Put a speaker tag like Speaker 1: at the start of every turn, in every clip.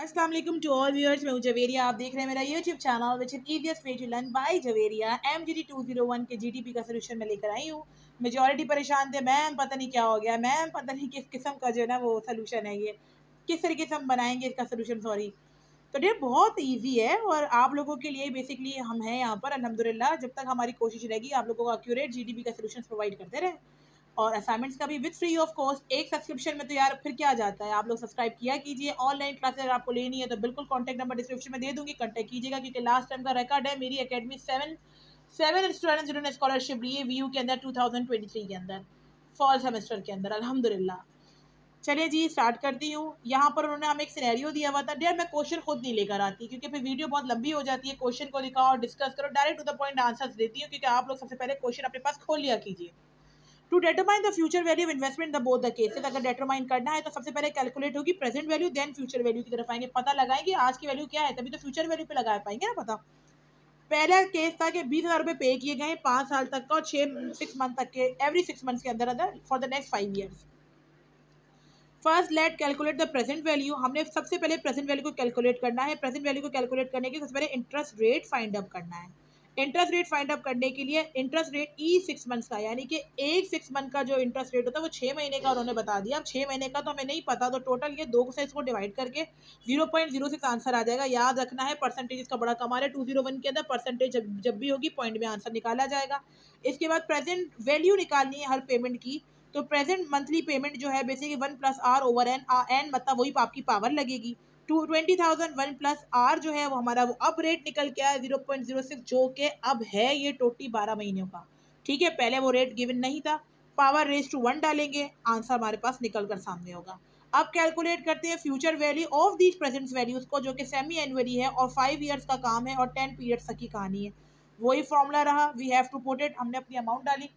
Speaker 1: अस्सलाम वालेकुम to all viewers. मैं हूं जवेरिया। आप देख रहे हैं मेरा YouTube channel which is easiest way to learn by Javeria. MGD 201 के जीटीपी का सोल्यूशन मैं लेकर आई हूँ। मेजॉरिटी परेशान थे, मैम पता नहीं क्या हो गया, मैम पता नहीं किस किस्म का जो है ना वो सोल्यूशन है, ये किस तरीके से हम बनाएंगे इसका सोल्यूशन। सॉरी। तो ये बहुत ईजी है और आप लोगों के लिए बेसिकली हम हैं यहाँ पर अल्हम्दुलिल्लाह। जब तक हमारी कोशिश रहेगी आप लोगों को एक्यूरेट जीटीपी का सोल्यूशन प्रोवाइड करते रहे और असाइनमेंट्स का भी विद फ्री ऑफ कॉस्ट। एक सब्सक्रिप्शन में तो यार फिर क्या जाता है, आप लोग सब्सक्राइब किया कीजिए। ऑनलाइन क्लासेस अगर आपको लेनी है तो बिल्कुल कॉन्टैक्ट नंबर डिस्क्रिप्शन में दे दूंगी, कॉन्टैक्ट कीजिएगा क्योंकि लास्ट टाइम का रिकॉर्ड है मेरी एकेडमी सेवन स्टूडेंट्स जिन्होंने स्कॉलरशिप ली है वीयू के अंदर 2023 के अंदर फॉल सेमेस्टर के अंदर अल्हम्दुलिल्लाह। चलिए जी स्टार्ट करती हूँ। यहाँ पर उन्होंने हमें एक सिनेरियो दिया हुआ था। डेयर मैं क्वेश्चन खुद नहीं लेकर आती क्योंकि फिर वीडियो बहुत लंबी हो जाती है। क्वेश्चन को लिखा और डिस्कस करो, direct to the point answers देती हूँ क्योंकि आप लोग सबसे पहले क्वेश्चन अपने पास खोल लिया कीजिए। To determine the future value of investment the both the cases, अगर डिटरमाइन करना है तो सबसे पहले कैलकुलेट होगी present value then future value की तरफ आएंगे, पता लगाएंगे आज की वैल्यू क्या है, तभी तो फ्यूचर वैल्यू पे लगा पाएंगे ना पता। पहला केस था कि 20,000 रुपए पे किए गए 5 साल तक का और 6 मंथ तक के, एवरी 6 मंथ्स के अंदर अंदर for the next 5 years. First let calculate the present value, हमने सबसे पहले प्रेजेंट वैल्यू को कैलकुलेट करना है। प्रेजेंट वैल्यू को कैलकुलेट करने के सबसे पहले इंटरेस्ट रेट फाइंड अप करना है। इंटरेस्ट रेट फाइंड अप करने के लिए इंटरेस्ट रेट ई 6 मंथ्स का, यानी कि एक 6 मंथ का जो इंटरेस्ट रेट होता है वो 6 महीने का उन्होंने बता दिया। अब 6 महीने का तो हमें नहीं पता, तो टोटल ये दो से इसको डिवाइड करके 0.06 आंसर आ जाएगा। याद रखना है परसेंटेज इसका बड़ा कमाल है। 201 के अंदर परसेंटेज जब भी होगी पॉइंट में आंसर निकाला जाएगा। इसके बाद प्रेजेंट वैल्यू निकालनी है हर पेमेंट की। तो प्रेजेंट मंथली पेमेंट जो है बेसिकली 1+r/n, एन मतलब वही आपकी पावर लगेगी। 20,000 1+r जो है वो हमारा वो अब रेट निकल के आया 0.06, जो कि अब है ये टोटली 12 महीनों का। ठीक है, पहले वो रेट गिवन नहीं था। पावर रेस टू 1 डालेंगे, आंसर हमारे पास निकल कर सामने होगा। अब कैलकुलेट करते हैं future value of these present values को, जो कि सेमी एनुअली है और 5 ईयर्स का काम है और 10 पीरियड्स तक की कहानी है। वही फॉर्मूला रहा, we have to put it. हमने अपनी अमाउंट डाली,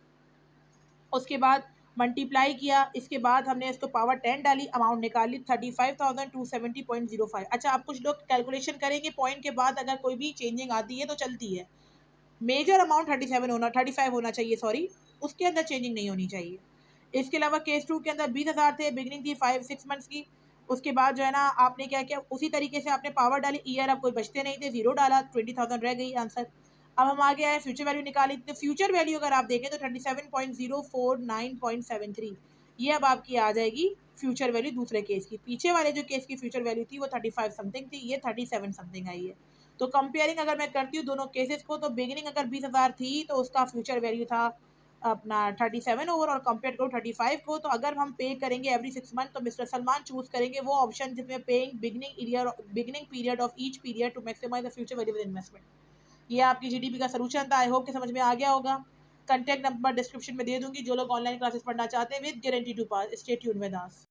Speaker 1: उसके बाद मल्टीप्लाई किया, इसके बाद हमने इसको पावर 10 डाली, अमाउंट निकाली 35,270.05। अच्छा, अब कुछ लोग कैलकुलेशन करेंगे पॉइंट के बाद, अगर कोई भी चेंजिंग आती है तो चलती है। मेजर अमाउंट 35 होना चाहिए, सॉरी, उसके अंदर चेंजिंग नहीं होनी चाहिए। इसके अलावा केस 2 के अंदर 20,000 थे, बिगनिंग थी 5-6 मंथ्स की। उसके बाद जो है ना आपने क्या किया, उसी तरीके से आपने पावर डाली, ईयर अब कोई बचते नहीं थे, 0 डाला, 20,000 रह गई आंसर। अब हम आगे आए फ्यूचर वैल्यू निकाली, तो फ्यूचर वैल्यू अगर आप देखें तो 37.049.73, ये अब आपकी आ जाएगी फ्यूचर वैल्यू दूसरे केस की। पीछे वाले जो केस की फ्यूचर वैल्यू थी वो 35 समथिंग थी, ये 37 समथिंग आई है। तो कंपेयरिंग अगर मैं करती हूँ दोनों केसेस को, तो बिगिनिंग अगर 20,000 थी तो उसका फ्यूचर वैल्यू था अपना 37 ओवर, और कंपेयर करो 35 को, तो अगर हम पे करेंगे एवरी 6 मंथ तो मिस्टर सलमान चूज करेंगे वो ऑप्शन जिसमें paying beginning period of each period to maximize the future value with investment. ये आपकी जीडीपी का सोल्यूशन था। आई होप कि समझ में आ गया होगा। कॉन्टैक्ट नंबर डिस्क्रिप्शन में दे दूंगी, जो लोग ऑनलाइन क्लासेस पढ़ना चाहते हैं with guarantee to pass. Stay tuned with us.